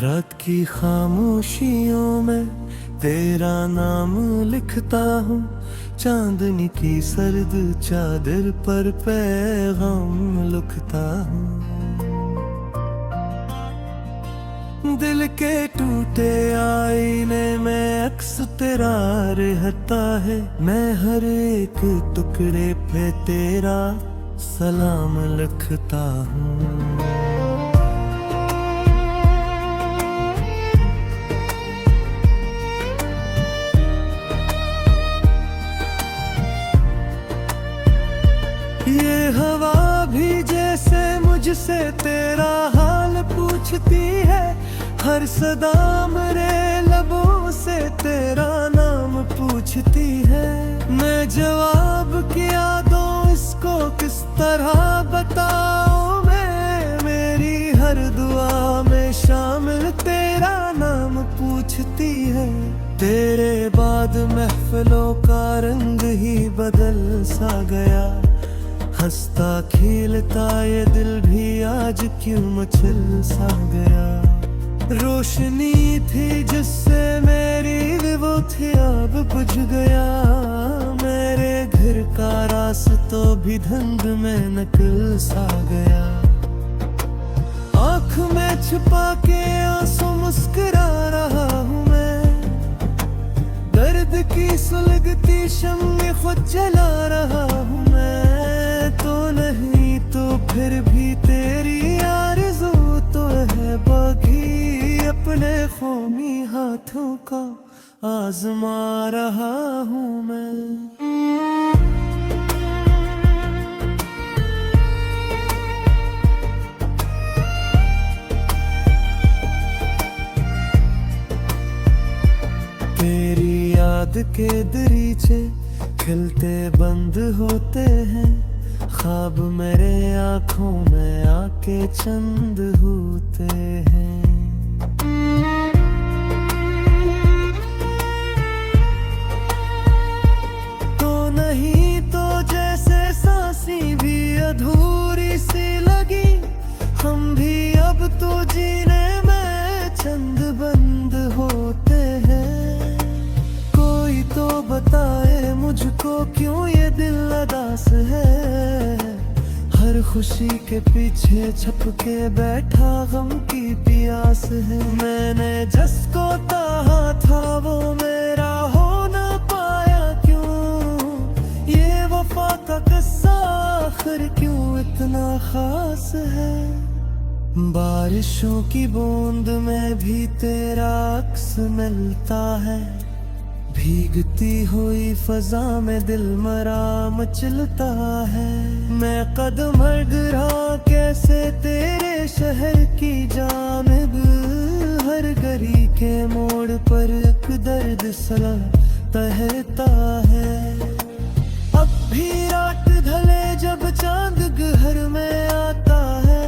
रात की खामोशियों में तेरा नाम लिखता हूँ, चांदनी की सर्द चादर पर पैगाम लिखता हूँ। दिल के टूटे आईने में अक्स तेरा रहता है, मैं हर एक टुकड़े पे तेरा सलाम लिखता हूँ। ये हवा भी जैसे मुझसे तेरा हाल पूछती है, हर सदा मेरे लबों से तेरा नाम पूछती है। मैं जवाब क्या दूं इसको किस तरह बताऊं मैं, मेरी हर दुआ में शामिल तेरा नाम पूछती है। तेरे बाद महफिलों का रंग ही बदल सा गया, हंसता खिलता ये दिल भी आज क्यों मचल सा गया। रोशनी थी जिससे मेरी वो थी अब बुझ गया, मेरे घर का रास्ता भी धुंध में नकल सा गया। आँख में छुपा के आंसू मुस्कुरा रहा हूँ मैं, दर्द की सुलगती शम्मे खुद जला रहा हूँ मैं। तो नहीं तो फिर भी तेरी आरज़ू तो है बाकी, अपने ख़ूनी हाथों का आज़मा रहा हूँ मैं। तेरी याद के दरीचे खिलते बंद होते हैं, ख्वाब मेरे आँखों में आके चंद होते हैं। तो नहीं तो जैसे सांसें भी अधूरी सी लगी, हम भी अब तो जीने में चंद बंद होते हैं। कोई तो बताए मुझको क्यों ये दिल उदास है, हर खुशी के पीछे छुप के बैठा गम की प्यास है। मैंने जिसको चाहा था वो मेरा हो ना पाया क्यों, ये वफा का किस्सा आखिर क्यों इतना खास है। बारिशों की बूंद में भी तेरा अक्स मिलता है, भीगती हुई फजा में दिल मरा मचलता है। मैं कदम रहा कैसे तेरे शहर की जानिब, हर गली के मोड़ पर एक दर्द सला तहता है। अब भी रात ढले जब चांद घर में आता है,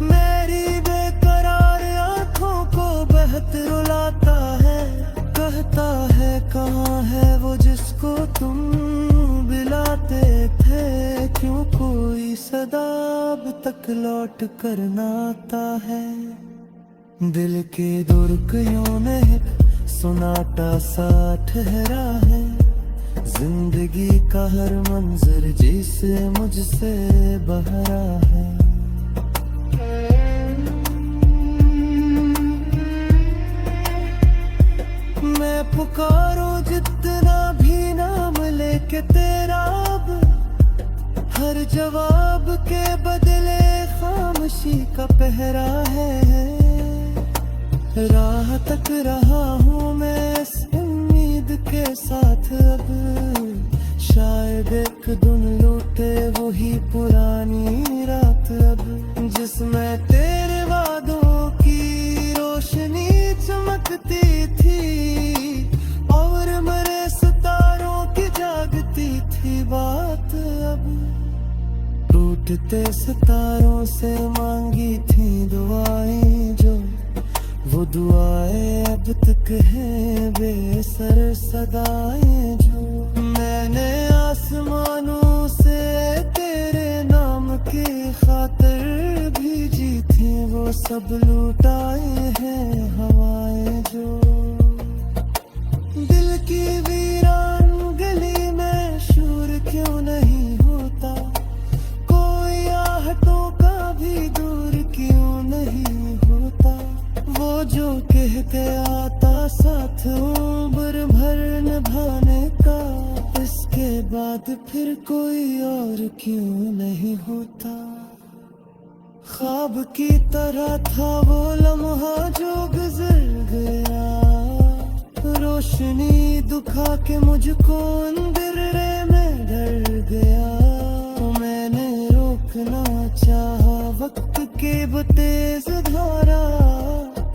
मेरी बेकरार आँखों को बहत रुलाता है। कहता है कहाँ है वो जिसको तुम बुलाते थे, क्यों कोई सदा अब तक लौट कर ना आता है। दिल के दुर्गयों में एक सुनाटा सा ठहरा है, जिंदगी का हर मंजर जिसे मुझसे बहरा है। मैं पुकारूं जितना भी नाम लेके तेरा, अब हर जवाब के बदले खामोशी का पहरा है। राह तक रहा हूँ मैं इस उम्मीद के साथ, अब शायद एक दिन लौटे वही पुरानी रात, अब जिसमें तेरे वादों की रोशनी चमकती थी और मेरे सितारों की जागती थी बात। अब टूटते सितारों से मांगी थी दुआएं, जो वो दुआएं अब तक हैं बेसर सदाएं। जो मैंने आसमानों से तेरे नाम की खातिर भेजी थी वो सब लुटाए हैं हवाएं जो। दिल की वीरान गली में शूर क्यों नहीं होता, कोई आहटों का भी दूर क्यों नहीं होता। वो जो कह के आता साथ उम्र भर निभाने का, इसके बाद फिर कोई और क्यों नहीं होता। ख्वाब की तरह था वो लम्हा जो गुजर गया, रोशनी दुखा के मुझको अंधेरे में डर गया। मैंने रोकना चाहा वक्त के वो तेज धारा,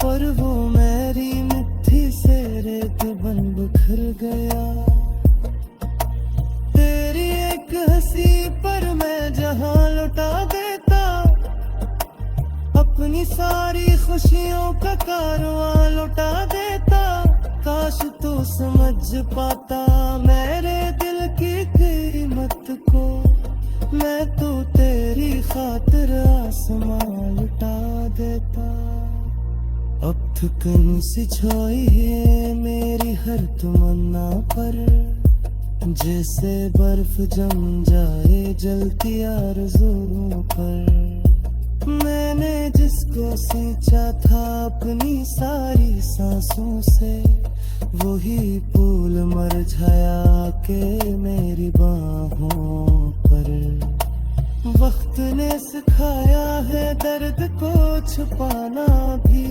पर वो मेरी मिट्टी से रेत बन बिखर गया। तेरी एक हंसी पर मैं जहां लुटा देता, अपनी सारी खुशियों का कारवां लुटा देता। काश तो समझ पाता मेरे दिल की कीमत को, मैं तो तेरी खातिर आसमां लुटा देता। अब थकन सी छाई है मेरी हर तमन्ना पर, जैसे बर्फ जम जाए जलती आरज़ुओं पर। मैंने जिसको सींचा था अपनी सारी सांसों से, वही फूल मुरझाया के मेरी बाहों पर। वक्त ने सिखाया है दर्द को छुपाना भी,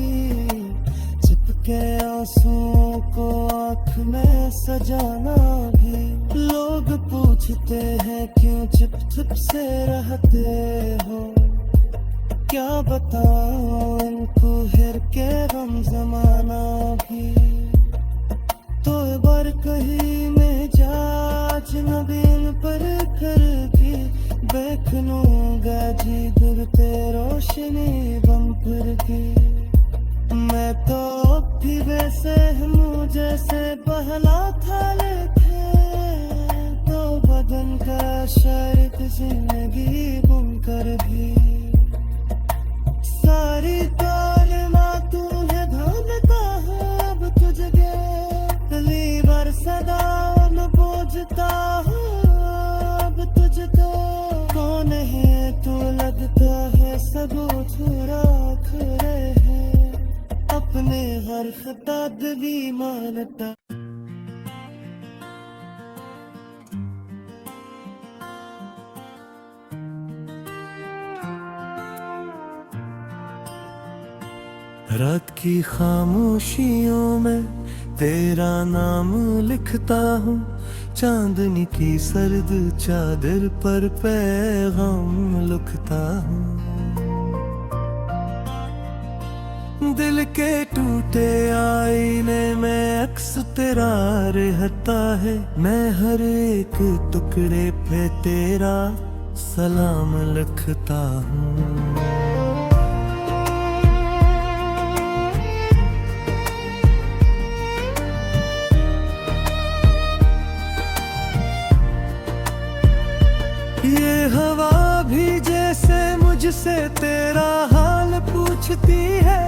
चिपके आंसुओं को आँख में सजाना भी। लोग पूछते हैं क्यों चुप चुप से रहते हो, क्या बताऊं इनको हिर के गम जमाना भी। तो बर कहीं में जाच नबीन पर करके देखूंगा जी दुरते रोशनी बम पर की। मैं तो अब भी वैसे हूँ जैसे पहला था, लेके तो बदन का शर्त जिंदगी गुम कर भी। सारी तालमा तूने धानता है अब तुझे, गली भर सदा न पूछता हूँ अब तुझको। कौन है तू लगता है सब छुरा खरे है, अपने हर खता भी मानता। रात की खामोशियों में तेरा नाम लिखता हूँ, चांदनी की सर्द चादर पर पैगाम लिखता हूँ। दिल के टूटे आईने में अक्स तेरा रहता है, मैं हर एक टुकड़े पे तेरा सलाम लिखता हूँ। ये हवा भी जैसे मुझसे तेरा हाल पूछती है,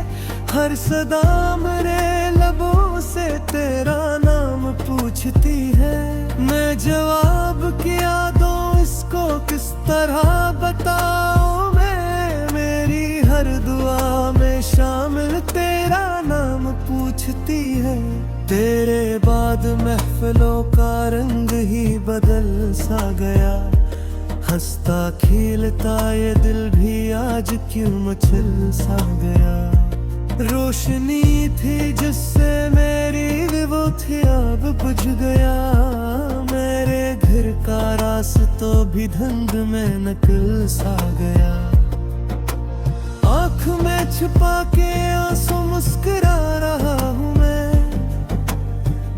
हर सदा मेरे लबों से तेरा नाम पूछती है। मैं जवाब क्या दूं इसको किस तरह बताऊं मैं, मेरी हर दुआ में शामिल तेरा नाम पूछती है। तेरे बाद महफिलों का रंग ही बदल सा गया, हंसता खिलता ये दिल भी आज क्यों मचल सा गया। रोशनी थी जिससे मेरी वो थी अब बुझ गया, मेरे घर का रास्ता भी धुंध में निकल सा गया। आँख में छुपा के आंसू मुस्कुरा रहा हूँ मैं,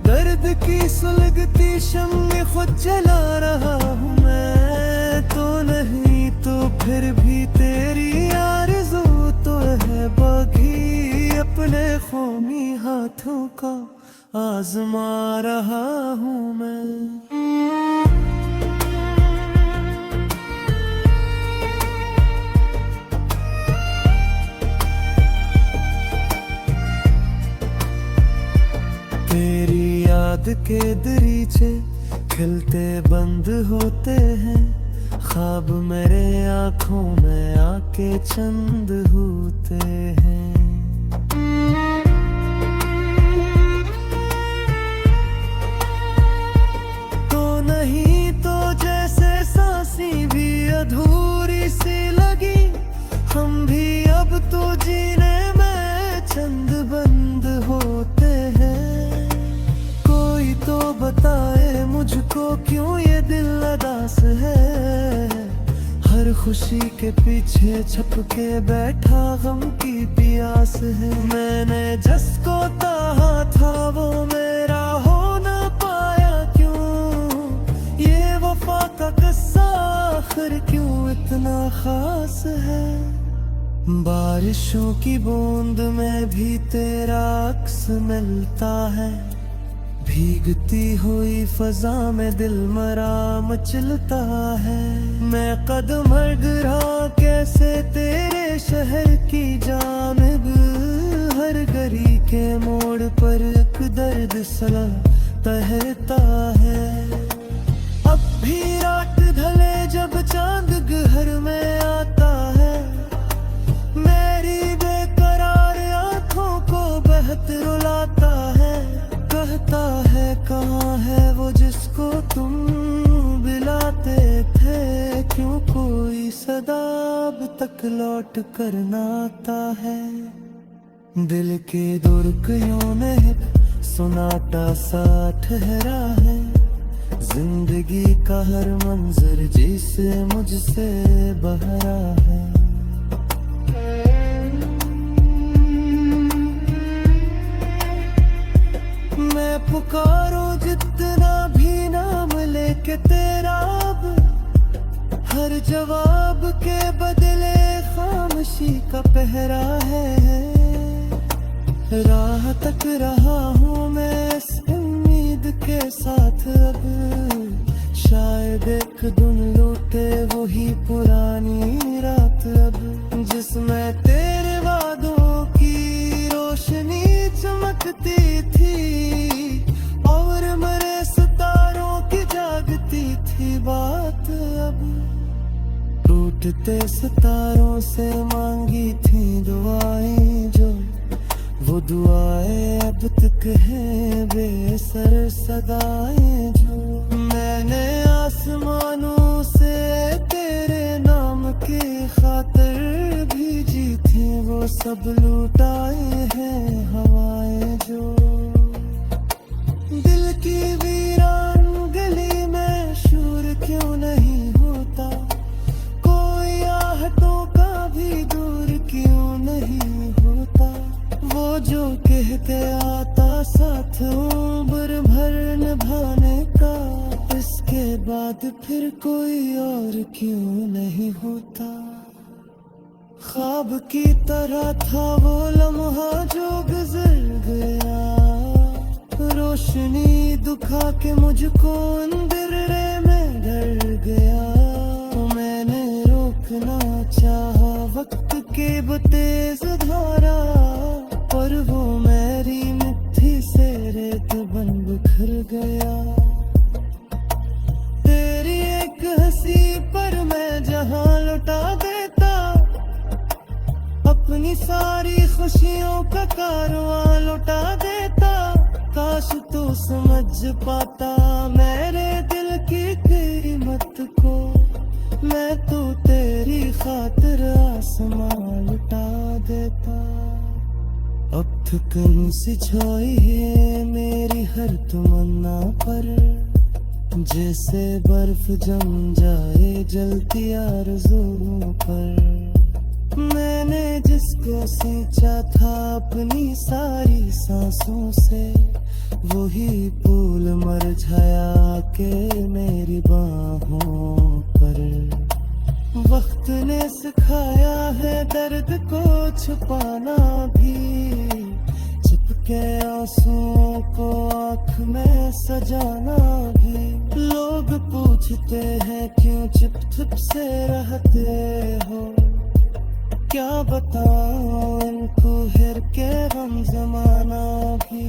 दर्द की सुलगती शम्मे खुद जला रहा हूँ मैं। तो नहीं तो फिर भी तेरी आरज़ू तो है बाकी, अपने ख़ूनी हाथों का आज़मा रहा हूँ मैं। तेरी याद के दरीचे खिलते बंद होते हैं, ख्वाब मेरे आँखों में आके चंद होते हैं। तो नहीं तो जैसे सांसें भी अधूरी सी लगी, हम भी अब तो जीने में चंद बंद होते हैं। कोई तो बताए मुझको क्यों ये दिल उदास है, हर खुशी के पीछे छुप के बैठा गम की प्यास है। मैंने जिसको चाहा था वो मेरा हो न पाया क्यों, ये वफा का किस्सा आखिर क्यों इतना खास है। बारिशों की बूंद में भी तेरा अक्स मिलता है, भीगती हुई फजा में दिल मरा मचलता है। मैं कदम रहा कैसे तेरे शहर की जानिब, हर गली के मोड़ पर एक दर्द सला तहता है। अब भी रात ढले जब चांद घर में आता है, मेरी बेकरार आंखों को बहत रुलाता है। कहता है कहाँ है वो जिसको तुम बुलाते थे, क्यों कोई सदा अब तक लौट कर ना आता है। दिल के दुर्गयों में सुनाटा सा ठहरा है, जिंदगी का हर मंजर जिसे मुझसे बहरा है। मैं पुकारूं जितना भी नाम लेके तेरा, अब हर जवाब के बदले खामोशी का पहरा है। राह तक रहा हूँ मैं इस उम्मीद के साथ, अब शायद एक दिन लौटे वही पुरानी रात, अब जिसमें तेरे वादों की रोशनी चमकती थी और मरे सितारों की जागती थी बात। अब टूटते सितारों से मांगी थी दुआएं, जो वो दुआएं अब तक हैं बेसर सदाएं। जो मैंने आसमानों से तेरे नाम की खातिर भेजी थी, वो सब लुटाए हैं हवाएं। जो दिल की वीरान गली में शोर क्यों नहीं होता, कोई आहटों का भी दूर क्यों नहीं होता। वो जो कहते आता साथ उम्र भर निभाने का, इसके बाद फिर कोई और क्यों नहीं होता। ख्वाब की तरह था वो लम्हा जो गुजर गया, रोशनी दुखा के मुझको अंधेरे में डर गया। मैंने रोकना चाहा वक्त के तेज धारा, पर वो मेरी मिट्टी से रेत बन बिखर गया। तेरी एक हंसी पर मैं जहां लौटा देता, अपनी सारी खुशियों का कारवां लौटा देता। काश तू समझ पाता मेरे दिल की कीमत को, मैं तो तेरी खातिर आसमां लुटा देता। अब थकन सी छाई है मेरी हर तमन्ना पर, जैसे बर्फ जम जाए जलती आरज़ुओं पर। मैंने जिसको सींचा था अपनी सारी सांसों से, वही फूल मुरझाया के मेरी बाहों पर। वक्त ने सिखाया है दर्द को छुपाना भी, चिपके आंसुओं को आँख में सजाना भी। लोग पूछते हैं क्यों चुप चुप से रहते हो, क्या बताऊं इनको हिर के गम जमाना भी।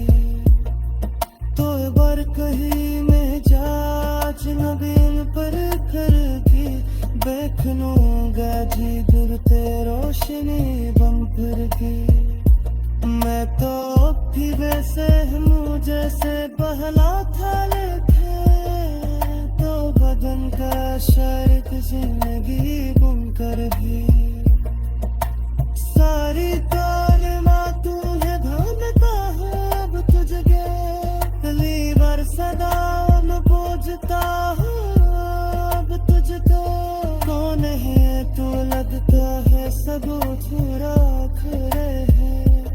कहीं में जाच नबील पर करके देखूंगा जी दूर ते रोशनी बम फिर के। मैं तो भी वैसे हूँ जैसे पहला था लिखे, तो बदन का शर्त जिंदगी गुम कर भी। सारी तालिमा तूने भागता है अब तुझे, पहली बार सदा मैं पूछता हूँ अब तुझको। कौन है तू लगता है सबूत रख रहे हैं,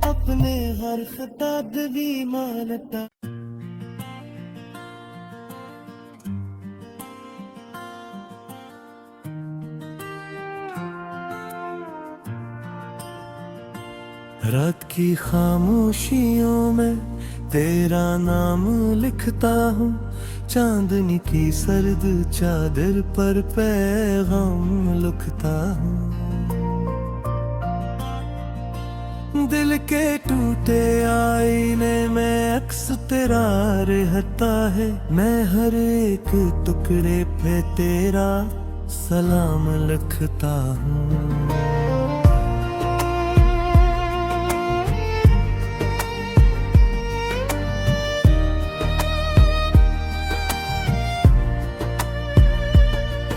अपने हर खिताब भी मानता। रात की खामोशियों में तेरा नाम लिखता हूँ, चांदनी की सर्द चादर पर पैगाम लिखता हूँ। दिल के टूटे आईने में अक्स तेरा रहता है, मैं हर एक टुकड़े पे तेरा सलाम लिखता हूँ।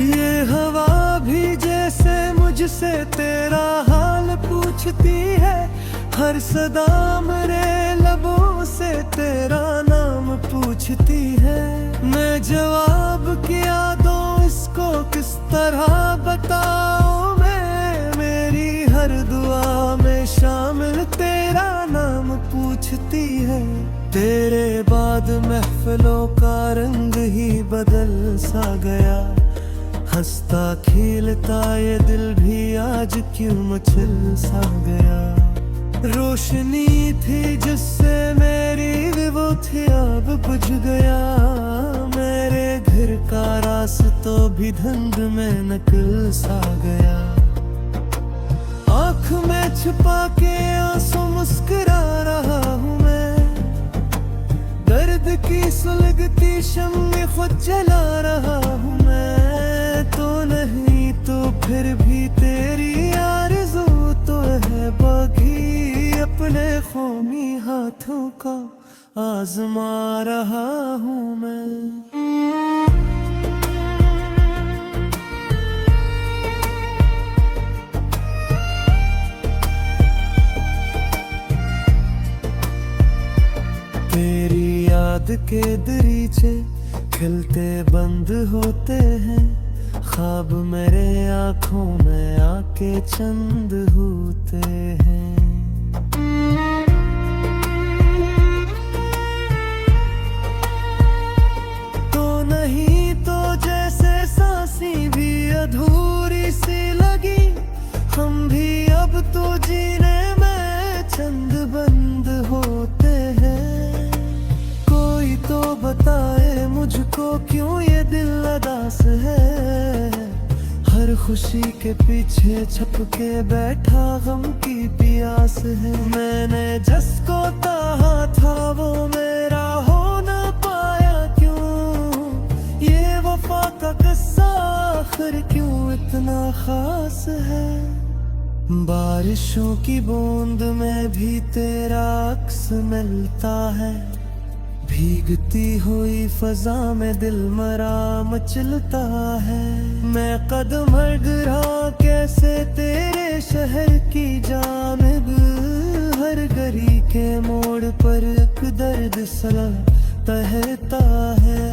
ये हवा भी जैसे मुझसे तेरा हाल पूछती है, हर सदा मेरे लबों से तेरा नाम पूछती है। मैं जवाब क्या दूं इसको किस तरह बताऊं मैं, मेरी हर दुआ में शामिल तेरा नाम पूछती है। तेरे बाद महफिलों का रंग ही बदल सा गया, हंसता खिलता ये दिल भी आज क्यों मचल सा गया। रोशनी थी जिससे मेरी वो थी अब बुझ गया, मेरे घर का रास्ता भी धुंध में निकल सा गया। आँख में छुपा के आंसू मुस्कुरा रहा हूँ मैं, दर्द की सुलगती शम्मे खुद जला रहा हूँ मैं। तो नहीं तो फिर भी तेरी आरज़ू तो है बाकी, अपने ख़ौमी हाथों का आज़मा रहा हूँ मैं। तेरी याद के दरीचे खिलते बंद होते हैं, ख्वाब मेरे आँखों में आके चंद होते हैं। तो नहीं तो जैसे सांसें भी अधूरी सी लगी, हम भी अब तो जीने में चंद बंद होते हैं। कोई तो बताए मुझको क्यों ये दिल अदास है, हर खुशी के पीछे छुप के बैठा गम की प्यास है। मैंने जिसको चाहा था वो मेरा हो न पाया क्यों, ये वफा का किस्सा आखिर क्यों इतना खास है। बारिशों की बूंद में भी तेरा अक्स मिलता है, भीगती हुई फजा में दिल मरा मचलता है। मैं कदम गिरा कैसे तेरे शहर की जानिब, हर गली के मोड़ पर एक दर्द सा तहता है।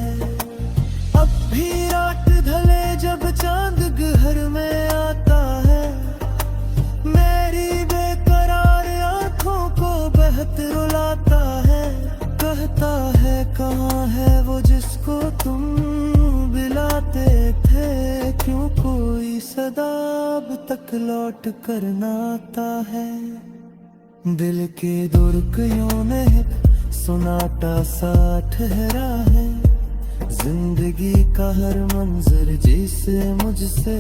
अब भी रात ढले जब चांद घर में आता है, मेरी बेकरार आंखों को बहत रुलाता है। कहता है कहाँ है वो जिसको तुम बुलाते थे, क्यों कोई सदा अब तक लौट कर ना आता है। दिल के दुर्गयों ने सुनाटा सा ठहरा है, जिंदगी का हर मंजर जिसे मुझसे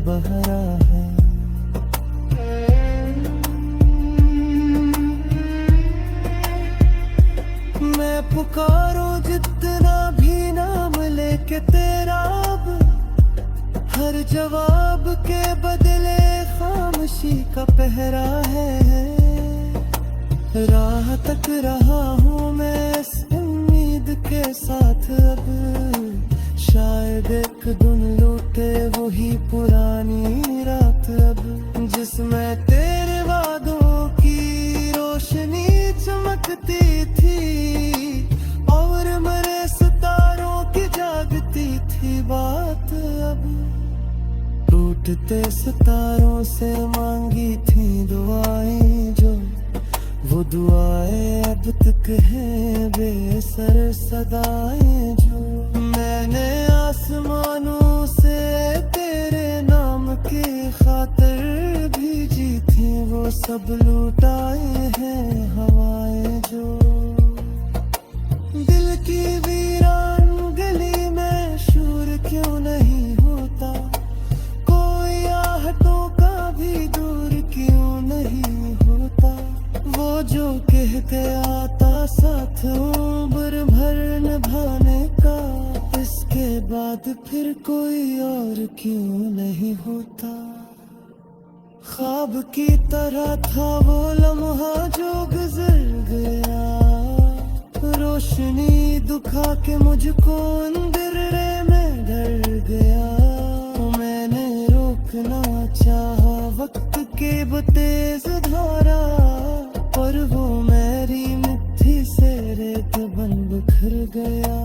बहरा है। मैं पुकारो जितना भी नाम लेके तेरा, अब हर जवाब के बदले खामोशी का पहरा है। राह तक रहा हूँ मैं इस उम्मीद के साथ, अब शायद एक दिन लौटे वही पुरानी रात, अब जिसमें तेरे वादों की रोशनी चमकती थी और मरे सितारों की जागती थी बात। अब टूटते सितारों से मांगी थी दुआएं, जो वो दुआएं अब तक हैं बेसर सदाएं, जो मैंने आसमानों से तेरे नाम की खातिर भेजी थी, वो सब लुटाए हैं हवाएं, जो दिल की वीरान गली में शोर क्यों नहीं होता, कोई आहटों का भी दूर क्यों नहीं होता, वो जो कह के आता साथ उम्र भर निभाने का, इसके बाद फिर कोई और क्यों नहीं होता। ख्वाब की तरह था वो लम्हा जो गुजर गया, रोशनी दुखा के मुझको अंधेरे में डर गया। मैंने रोकना चाहा वक्त के तेज धारा, पर वो मेरी मिट्टी से रेत बन बिखर गया।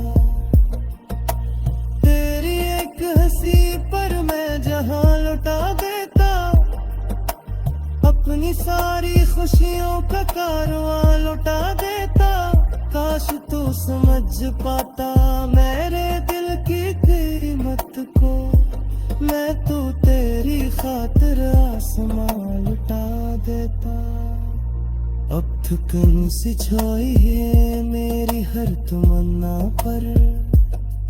तेरी एक हंसी पर मैं जहां लुटा देता, अपनी सारी खुशियों का कारवां लुटा देता। काश तू समझ पाता मेरे दिल की कीमत को, मैं तो तेरी खातिर आसमां लुटा देता। अब थकन सी छाई है मेरी हर तमन्ना पर,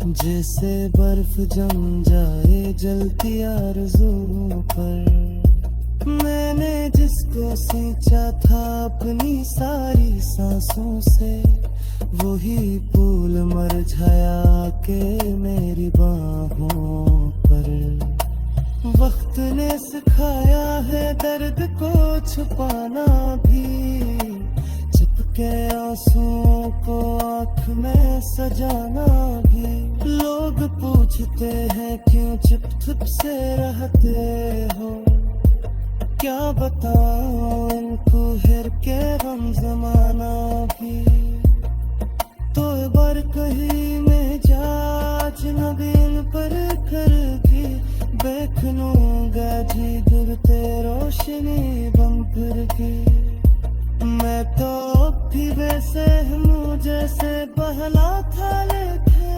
जैसे बर्फ जम जाए जलती आरज़ुओं पर। मैंने जिसको सींचा था अपनी सारी सांसों से, वही फूल मुरझाया के मेरी बाहों पर। वक्त ने सिखाया है दर्द को छुपाना भी, चिपके आंसुओं को आँख में सजाना भी। लोग पूछते हैं क्यों चुप चुप से रहते हो, क्या बताऊं इनको हिर के गम जमाना भी। तो बार कहीं में जा अजनबीन पर कर भी, देखूंगा जी गिरते रोशनी बम फिर की। मैं तो अब भी वैसे हूँ जैसे पहला था, लेके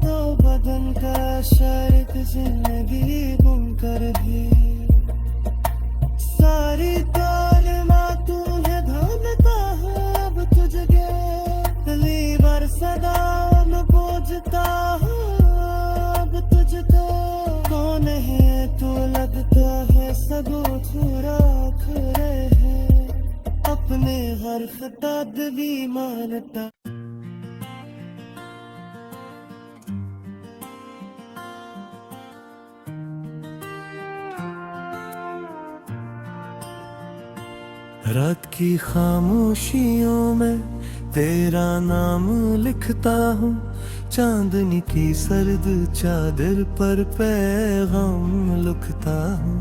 तो बदन का शर्क जिंदगी गुम कर भी। सारी तालमा तूने धामता हूँ अब तुझे गली बार सदा मैं पूछता हूँ अब तुझको। कौन है तू लगता है सगो छुरा खरे है, अपने हर खता भी मानता। रात की खामोशियों में तेरा नाम लिखता हूँ, चांदनी की सर्द चादर पर पैगाम लिखता हूँ।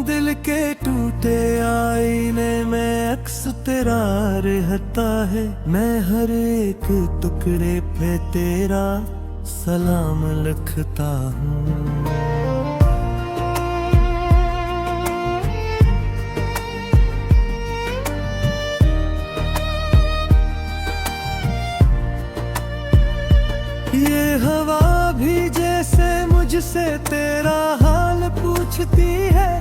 दिल के टूटे आईने में अक्स तेरा रहता है, मैं हर एक टुकड़े पे तेरा सलाम लिखता हूँ। ये हवा भी जैसे मुझसे तेरा हाल पूछती है,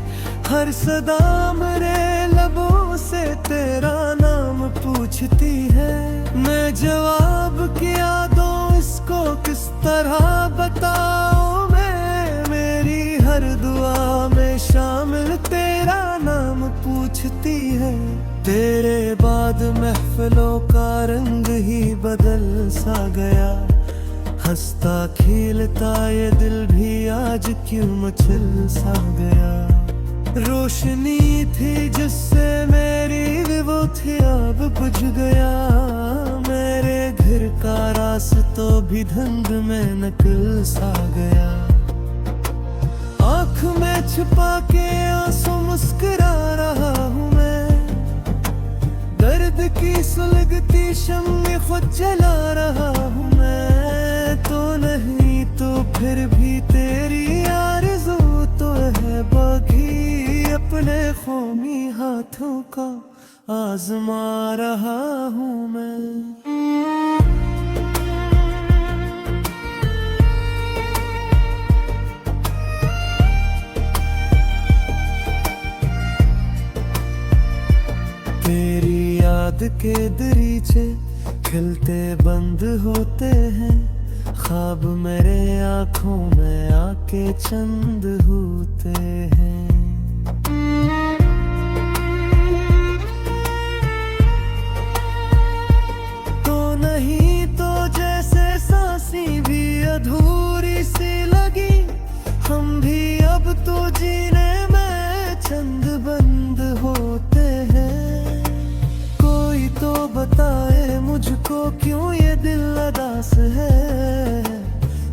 हर सदा मेरे लबों से तेरा नाम पूछती है। मैं जवाब क्या दूं इसको किस तरह बताऊं मैं, मेरी हर दुआ में शामिल तेरा नाम पूछती है। तेरे बाद महफिलों का रंग ही बदल सा गया, हंसता खिलता ये दिल भी आज क्यों मचल सा गया। रोशनी थी जिससे मेरी वो थी अब बुझ गया, मेरे घर का रास्ता भी धुंध में नकल सा गया। आँख में छिपा के आंसू मुस्कुरा रहा हूँ मैं, दर्द की सुलगती शम्में खुद जला रहा हूँ मैं। तो नहीं तो फिर भी तेरी आरज़ू तो है बाकी, अपने ख़ौमी हाथों का आज़मा रहा हूँ मैं। तेरी याद के दरीचे खिलते बंद होते हैं, ख्वाब मेरे आँखों में आके चंद होते हैं। तो नहीं तो जैसे सांसें भी अधूरी सी लगी, हम भी अब तो जीने में चंद बंद होते हैं। कोई तो बताए मुझको क्यों ये दिल अदास है,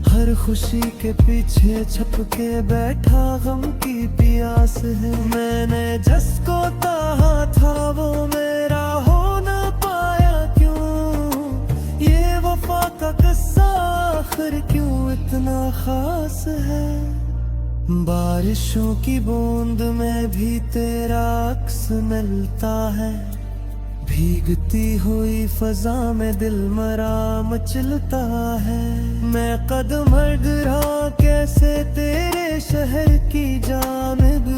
हर खुशी के पीछे छुप के बैठा गम की प्यास है। मैंने जिसको चाहा था वो मेरा हो ना पाया क्यों, ये वफा का किस्सा आखिर क्यों इतना खास है। बारिशों की बूंद में भी तेरा अक्स मिलता है, भीगती हुई फजा में दिल मरा मचलता है। मैं कदम अड़रा कैसे तेरे शहर की जानिब,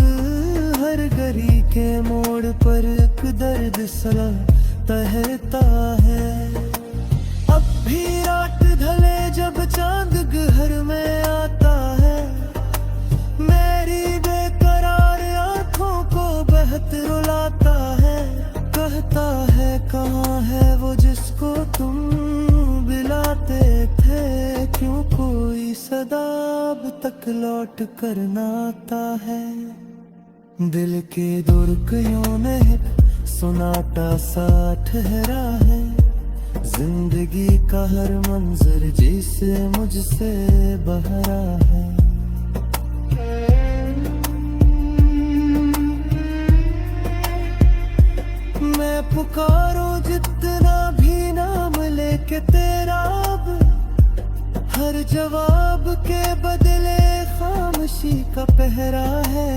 हर गली के मोड़ पर एक दर्द सा तहता है। अब भी रात ढले जब चांद घर में आता है, मेरी बेकरार आंखों को बहत रुलाता है। कहता है कहाँ है वो जिसको तुम बुलाते थे, क्यों कोई सदा अब तक लौट कर ना आता है। दिल के दुर्गयों में सुनाटा सा ठहरा है, जिंदगी का हर मंजर जिसे मुझसे बहरा है। मैं पुकारो जितना भी नाम लेके तेरा, अब हर जवाब के बदले खामोशी का पहरा है।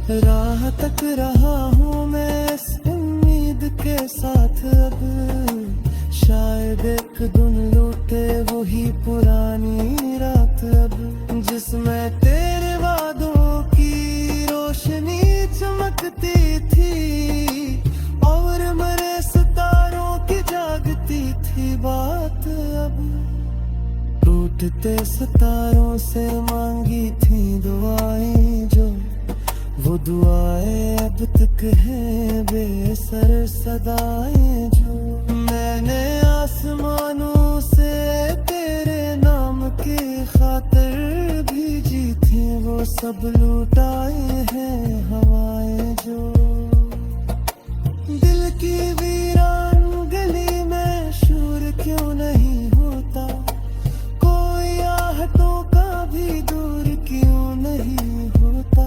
राह तक रहा हूँ मैं इस उम्मीद के साथ, अब शायद एक दिन लौटे वही पुरानी रात, अब जिसमें तेरे वादों की रोशनी चमकती थी और मरे सितारों की जागती थी बात। अब टूटते सितारों से मांगी थी दुआएं, जो वो दुआएं अब तक हैं बेसर सदाएं। जो मैंने आसमानों से तेरे नाम की खातिर भेजी थी, वो सब लुटाए हैं हवाएं। जो दिल की वीरान गली में शोर क्यों नहीं होता, कोई आहटों का भी दूर क्यों नहीं होता।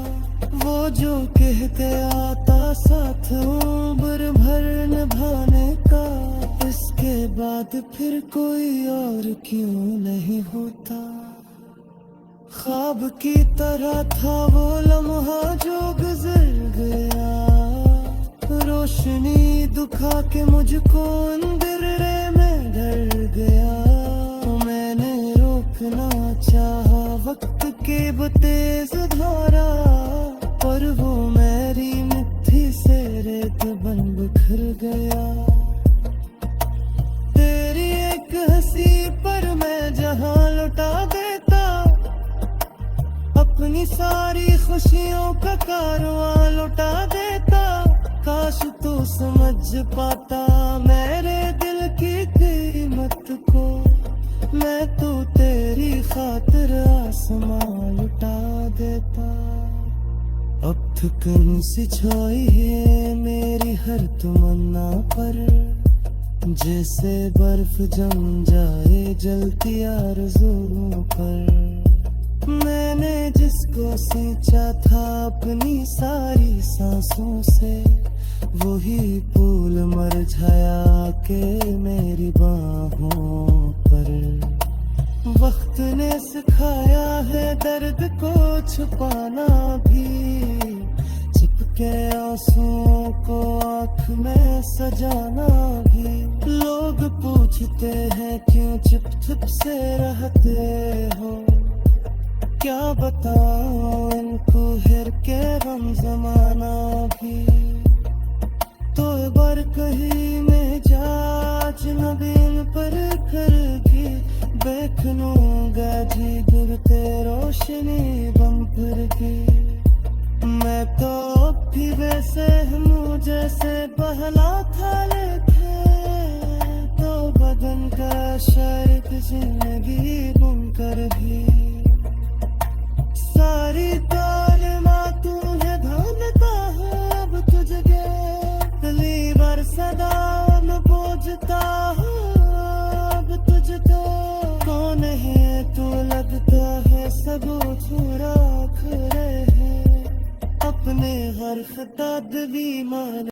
वो जो कहते आता साथ उम्र भर निभाने का, इसके बाद फिर कोई और क्यों नहीं होता। ख्वाब की तरह था वो लम्हा जो गुजर गया, रोशनी दुखा के मुझको अंधेरे में डर गया। मैंने रोकना चाहा वक्त के तेज धारा, पर वो मेरी मिट्टी से रेत बन बिखर गया। तेरी एक हंसी पर मैं जहां लुटा देता, अपनी सारी खुशियों का कारवां लुटा देता। काश तू समझ पाता मेरे दिल की कीमत को, मैं तो तेरी खातिर आसमां लुटा देता। अब थकन सी छाई है मेरी हर तमन्ना पर, जैसे बर्फ जम जाए जलती आरज़ुओं पर। मैंने जिसको सींचा था अपनी सारी सांसों से, वही फूल मुरझाया के मेरी बाहों पर। वक्त ने सिखाया है दर्द को छुपाना भी, चिपके आंसुओं को आँख में सजाना भी। लोग पूछते हैं क्यों चुप चुप से रहते हो, क्या बताऊं इनको हिर के गम ज़माना भी। तो बर कहीं में जा अजनबीन पर करगी, देखूंगा जी गिरते रोशनी बम फिर की। मैं तो अब भी वैसे हूँ जैसे बहला था लेके, तो बदन का शायद जिंदगी बुनकर भी। सारी तालिमां तूने धानता है अब तुझे, गली भर सदा मैं पूजता हूँ अब तुझे। तो कौन है तू लगता है सब छुरा खड़े हैं, अपने हर खता भी मान।